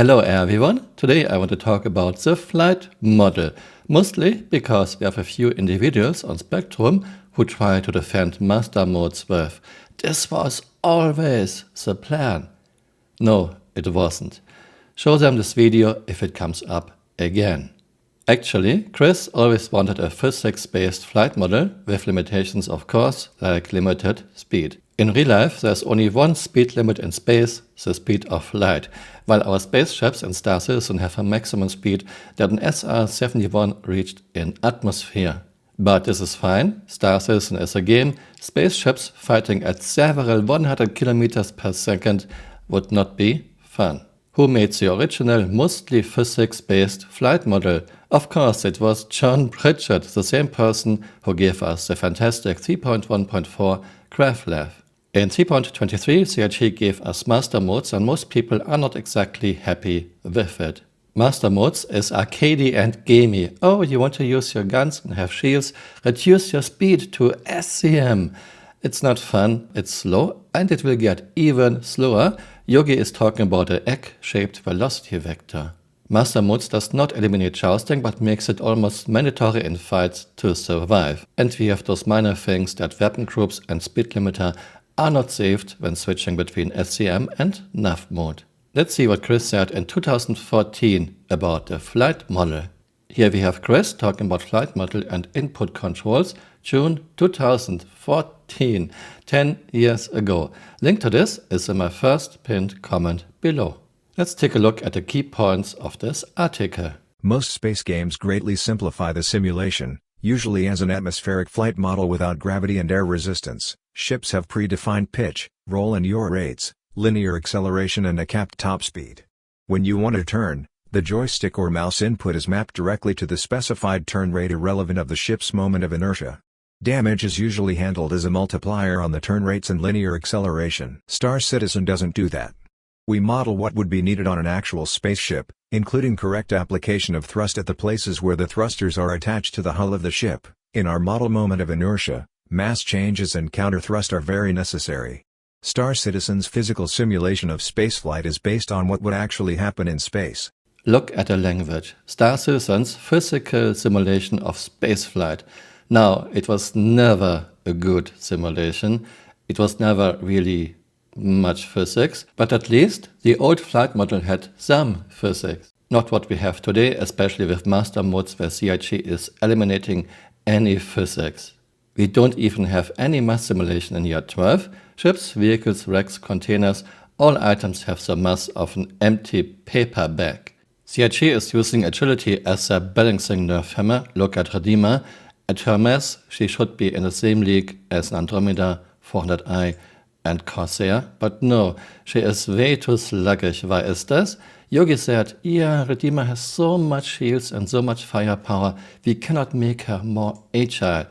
Hello everyone, today I want to talk about the flight model, mostly because we have a few individuals on Spectrum who try to defend master modes with "this was always the plan." No, it wasn't. Show them this video if it comes up again. Actually, Chris always wanted a physics-based flight model with limitations, of course, like limited speed. In real life, there's only one speed limit in space, the speed of light, while our spaceships in Star Citizen have a maximum speed that an SR-71 reached in atmosphere. But this is fine. Star Citizen is a game. Spaceships fighting at several 100 kilometers per second would not be fun. Who made the original, mostly physics-based flight model? Of course, it was John Pritchett, the same person who gave us the fantastic 3.1.4 GraphLab. In 3.23, CIG gave us master modes, and most people are not exactly happy with it. Master modes is arcadey and gamey. Oh, you want to use your guns and have shields? Reduce your speed to SCM. It's not fun, it's slow, and it will get even slower. Yogi is talking about an egg-shaped velocity vector. Master modes does not eliminate jousting, but makes it almost mandatory in fights to survive. And we have those minor things that weapon groups and speed limiter are not saved when switching between SCM and nav mode. Let's see what Chris said in 2014 about the flight model. Here we have Chris talking about flight model and input controls, June 2014, 10 years ago. Link to this is in my first pinned comment below. Let's take a look at the key points of this article. Most space games greatly simplify the simulation, usually as an atmospheric flight model without gravity and air resistance. Ships have predefined pitch, roll and yaw rates, linear acceleration and a capped top speed. When you want to turn, the joystick or mouse input is mapped directly to the specified turn rate irrelevant of the ship's moment of inertia. Damage is usually handled as a multiplier on the turn rates and linear acceleration. Star Citizen doesn't do that. We model what would be needed on an actual spaceship, including correct application of thrust at the places where the thrusters are attached to the hull of the ship. In our model moment of inertia, mass changes and counter thrust are very necessary. Star Citizen's physical simulation of spaceflight is based on what would actually happen in space. Look at the language. Star Citizen's physical simulation of spaceflight. Now, it was never a good simulation. It was never really much physics, but at least the old flight model had some physics. Not what we have today, especially with master modes where CIG is eliminating any physics. We don't even have any mass simulation in year 12. Ships, vehicles, wrecks, containers, all items have the mass of an empty paper bag. CIG is using agility as a balancing nerve hammer. Look at Redeemer. At her mass, she should be in the same league as an Andromeda, 400i and Corsair, but no, she is way too sluggish. Why is this? Yogi said, yeah, Redeemer has so much shields and so much firepower, we cannot make her more agile.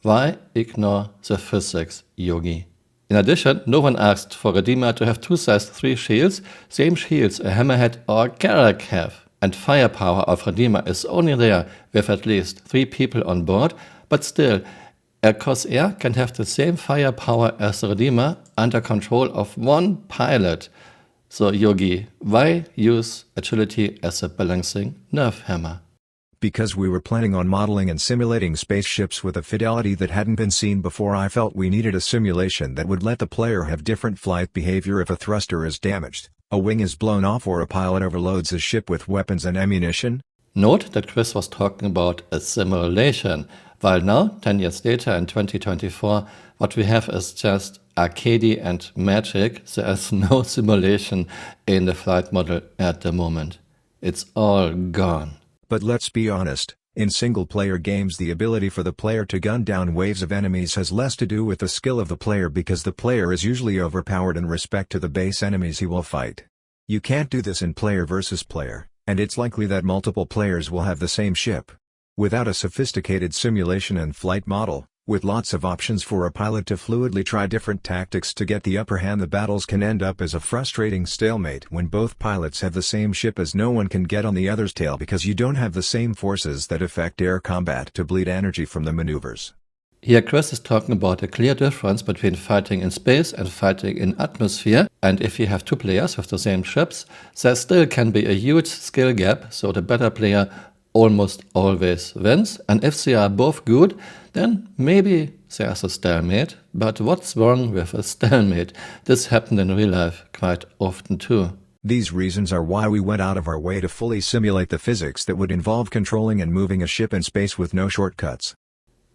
Why ignore the physics, Yogi? In addition, no one asked for Redeemer to have two size 3 shields, same shields a Hammerhead or Garrick have. And firepower of Redeemer is only there with at least 3 people on board, but still, a Corsair can have the same firepower as the Redeemer under control of one pilot. So Yogi, why use agility as a balancing nerve hammer? Because we were planning on modeling and simulating spaceships with a fidelity that hadn't been seen before, I felt we needed a simulation that would let the player have different flight behavior if a thruster is damaged, a wing is blown off or a pilot overloads his ship with weapons and ammunition. Note that Chris was talking about a simulation, while now, 10 years later in 2024, what we have is just arcadey and magic. There is no simulation in the flight model at the moment. It's all gone. But let's be honest, in single-player games the ability for the player to gun down waves of enemies has less to do with the skill of the player because the player is usually overpowered in respect to the base enemies he will fight. You can't do this in player versus player, and it's likely that multiple players will have the same ship. Without a sophisticated simulation and flight model, with lots of options for a pilot to fluidly try different tactics to get the upper hand, the battles can end up as a frustrating stalemate when both pilots have the same ship, as no one can get on the other's tail because you don't have the same forces that affect air combat to bleed energy from the maneuvers. Here Chris is talking about a clear difference between fighting in space and fighting in atmosphere, and if you have two players with the same ships, there still can be a huge skill gap, so the better player almost always wins, and if they are both good, then maybe there's a stalemate. But what's wrong with a stalemate? This happened in real life quite often too. These reasons are why we went out of our way to fully simulate the physics that would involve controlling and moving a ship in space with no shortcuts.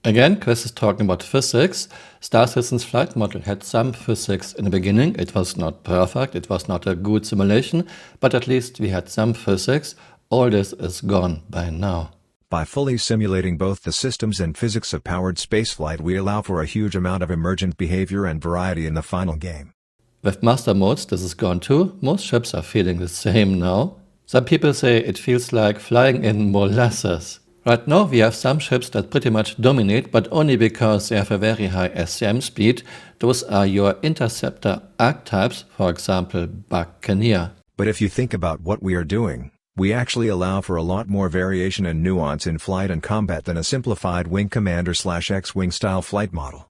Again, Chris is talking about physics. Star Citizen's flight model had some physics in the beginning. It was not perfect, it was not a good simulation, but at least we had some physics. All this is gone by now. By fully simulating both the systems and physics of powered spaceflight, we allow for a huge amount of emergent behavior and variety in the final game. With master modes, this is gone too. Most ships are feeling the same now. Some people say it feels like flying in molasses. Right now we have some ships that pretty much dominate, but only because they have a very high SCM speed. Those are your interceptor archetypes, for example Buccaneer. But if you think about what we are doing, we actually allow for a lot more variation and nuance in flight and combat than a simplified Wing Commander/X-Wing style flight model.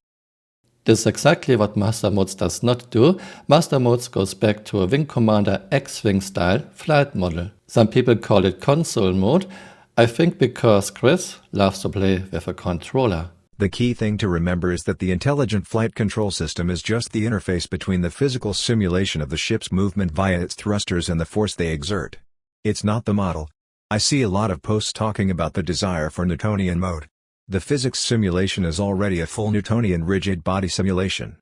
This is exactly what Master Modes does not do. Master Modes goes back to a Wing Commander X-Wing style flight model. Some people call it console mode. I think because Chris loves to play with a controller. The key thing to remember is that the intelligent flight control system is just the interface between the physical simulation of the ship's movement via its thrusters and the force they exert. It's not the model. I see a lot of posts talking about the desire for Newtonian mode. The physics simulation is already a full Newtonian rigid body simulation.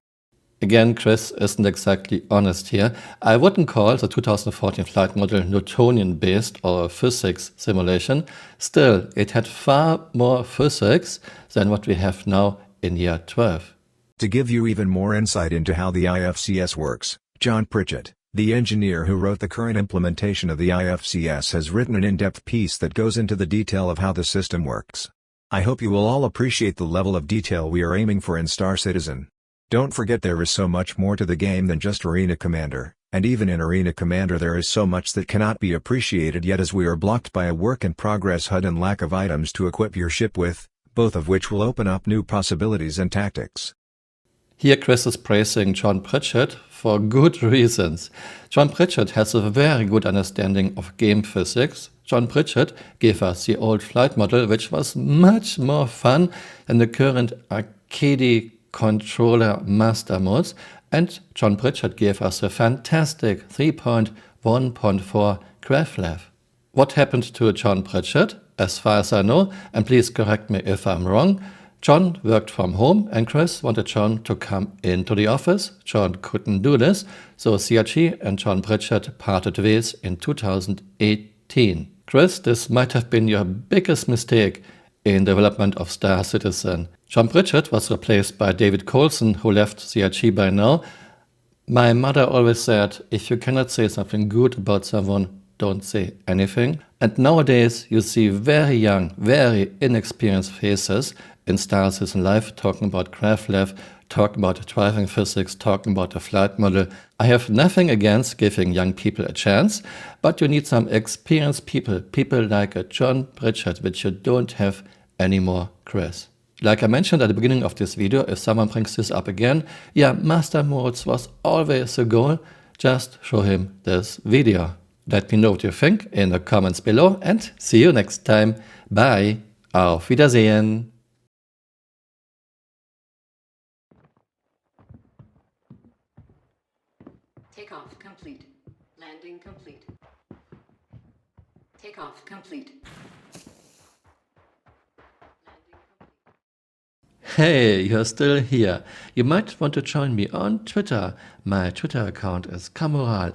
Again, Chris isn't exactly honest here. I wouldn't call the 2014 flight model Newtonian-based or a physics simulation. Still, it had far more physics than what we have now in year 12. To give you even more insight into how the IFCS works, John Pritchett, the engineer who wrote the current implementation of the IFCS, has written an in-depth piece that goes into the detail of how the system works. I hope you will all appreciate the level of detail we are aiming for in Star Citizen. Don't forget there is so much more to the game than just Arena Commander, and even in Arena Commander there is so much that cannot be appreciated yet, as we are blocked by a work-in-progress HUD and lack of items to equip your ship with, both of which will open up new possibilities and tactics. Here Chris is praising John Pritchett for good reasons. John Pritchett has a very good understanding of game physics. John Pritchett gave us the old flight model, which was much more fun than the current arcade controller master modes, and John Pritchett gave us a fantastic 3.1.4 GraphLab. What happened to John Pritchett? As far as I know, and please correct me if I'm wrong, John worked from home and Chris wanted John to come into the office. John couldn't do this, so CRG and John Pritchett parted ways in 2018. Chris, this might have been your biggest mistake in development of Star Citizen. John Pritchett was replaced by David Coulson, who left CRG by now. My mother always said, if you cannot say something good about someone, don't say anything. And nowadays you see very young, very inexperienced faces in Star Citizen Live talking about GraphLab, talking about driving physics, talking about the flight model. I have nothing against giving young people a chance, but you need some experienced people like a John Pritchett, which you don't have anymore, Chris. Like I mentioned at the beginning of this video, if someone brings this up again, yeah, master modes was always the goal, just show him this video. Let me know what you think in the comments below and see you next time. Bye. Auf Wiedersehen. Takeoff complete. Landing complete. Takeoff complete. Hey, you're still here. You might want to join me on Twitter. My Twitter account is Camural_SC.